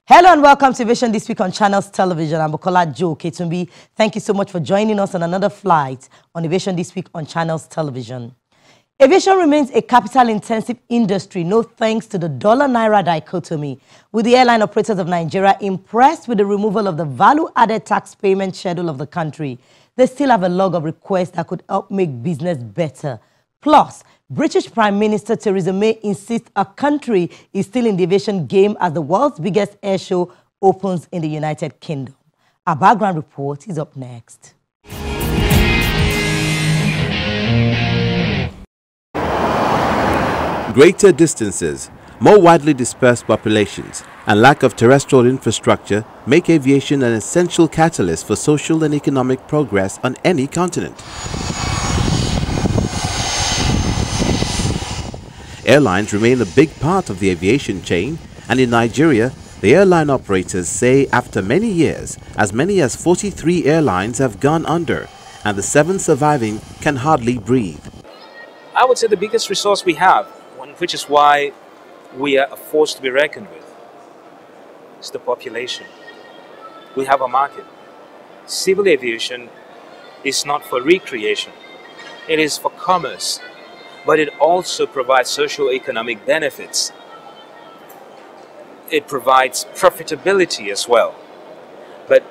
Hello and welcome to Aviation This Week on Channels Television. I'm Bukola Joe Ketumbi. Thank you so much for joining us on another flight on Aviation This Week on Channels Television. Aviation remains a capital-intensive industry, no thanks to the dollar-naira dichotomy, with the airline operators of Nigeria impressed with the removal of the value-added tax payment schedule of the country. They still have a log of requests that could help make business better. Plus, British Prime Minister Theresa May insists our country is still in the aviation game as the world's biggest air show opens in the United Kingdom. Our background report is up next. Greater distances, more widely dispersed populations, and lack of terrestrial infrastructure make aviation an essential catalyst for social and economic progress on any continent. Airlines remain a big part of the aviation chain, and in Nigeria, the airline operators say after many years, as many as 43 airlines have gone under, and the 7 surviving can hardly breathe. I would say the biggest resource we have, which is why we are a force to be reckoned with, is the population. We have a market. Civil aviation is not for recreation. It is for commerce. But it also provides socio-economic benefits. It provides profitability as well. But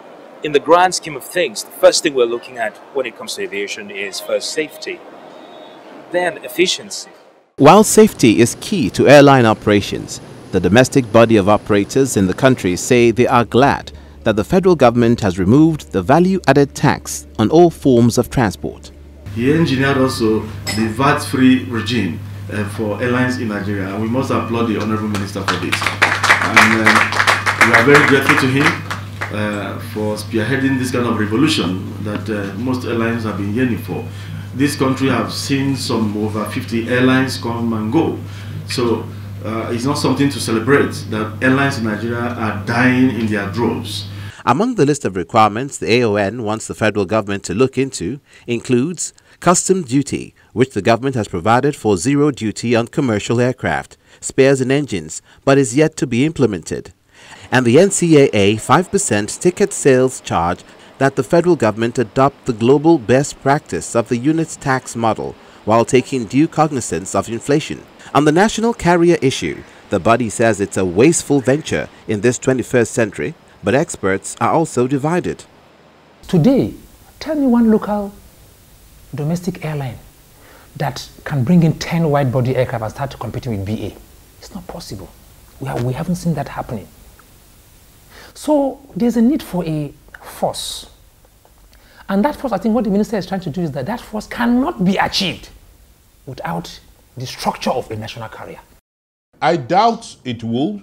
in the grand scheme of things, the first thing we're looking at when it comes to aviation is first safety, then efficiency. While safety is key to airline operations, the domestic body of operators in the country say they are glad that the federal government has removed the value-added tax on all forms of transport. He engineered also the VAT-free regime for airlines in Nigeria, and we must applaud the Honorable Minister for this. And we are very grateful to him for spearheading this kind of revolution that most airlines have been yearning for. This country has seen some over 50 airlines come and go. So it's not something to celebrate that airlines in Nigeria are dying in their droves. Among the list of requirements the AON wants the federal government to look into includes customs duty, which the government has provided for zero duty on commercial aircraft, spares and engines, but is yet to be implemented, and the NCAA 5% ticket sales charge that the federal government adopt the global best practice of the unit tax model while taking due cognizance of inflation. On the national carrier issue, the body says it's a wasteful venture in this 21st century, but experts are also divided. Today, tell me one local domestic airline that can bring in 10 wide-body aircraft and start competing with BA. It's not possible. We haven't seen that happening. So there's a need for a force. And that force, I think what the minister is trying to do is that force cannot be achieved without the structure of a national carrier. I doubt it will.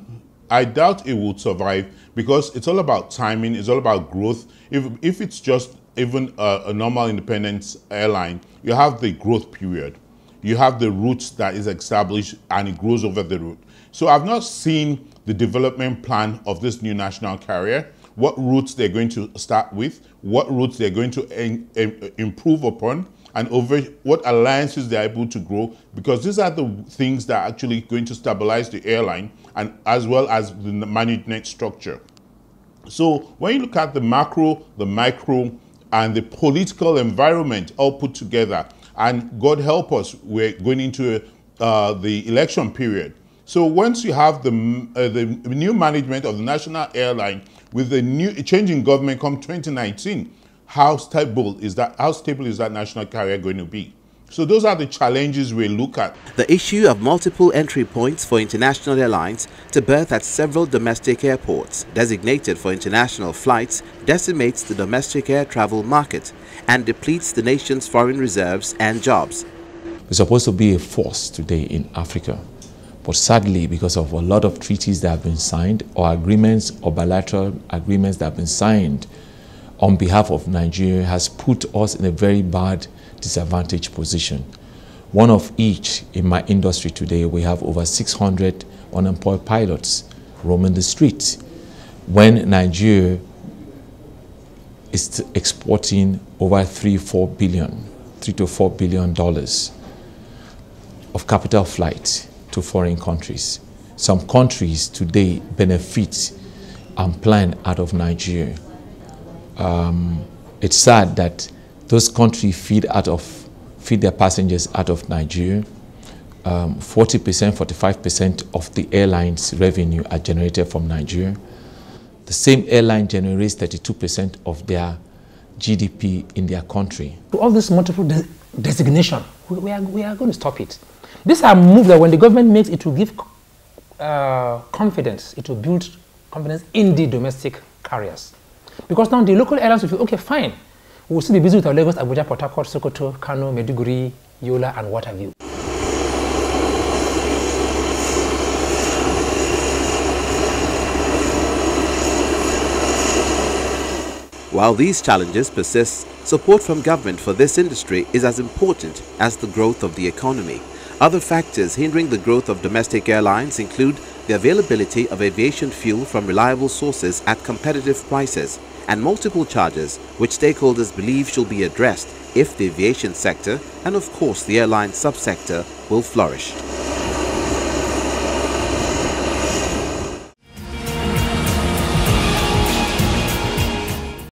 I doubt it will survive because it's all about timing, it's all about growth. If it's just even a normal independent airline, you have the growth period. You have the route that is established and it grows over the route. So I've not seen the development plan of this new national carrier, what routes they're going to start with, what routes they're going to improve upon, and over what alliances they're able to grow, because these are the things that are actually going to stabilize the airline and as well as the management structure. So when you look at the macro, the micro, and the political environment all put together, and God help us, we're going into the election period. So once you have the new management of the national airline with the new changing government come 2019, how stable is that national carrier going to be? So those are the challenges we look at. The issue of multiple entry points for international airlines to berth at several domestic airports designated for international flights decimates the domestic air travel market and depletes the nation's foreign reserves and jobs. We're supposed to be a force today in Africa, but sadly, because of a lot of treaties that have been signed or agreements or bilateral agreements that have been signed on behalf of Nigeria has put us in a very bad disadvantaged position. One of each in my industry today, we have over 600 unemployed pilots roaming the streets. When Nigeria is exporting over $3 to $4 billion of capital flight to foreign countries. Some countries today benefit and plan out of Nigeria. It's sad that those countries feed their passengers out of Nigeria. 40%, 45% of the airline's revenue are generated from Nigeria. The same airline generates 32% of their GDP in their country. All this multiple designation, we are going to stop it. These are moves that when the government makes, it will give confidence, it will build confidence in the domestic carriers. Because now the local airlines will feel, okay, fine, we'll still be busy with our Lagos, Abuja, Port Harcourt, Sokoto, Kano, Maiduguri, Yola, and what have you. While these challenges persist, support from government for this industry is as important as the growth of the economy. Other factors hindering the growth of domestic airlines include the availability of aviation fuel from reliable sources at competitive prices and multiple charges which stakeholders believe should be addressed if the aviation sector and of course the airline subsector will flourish.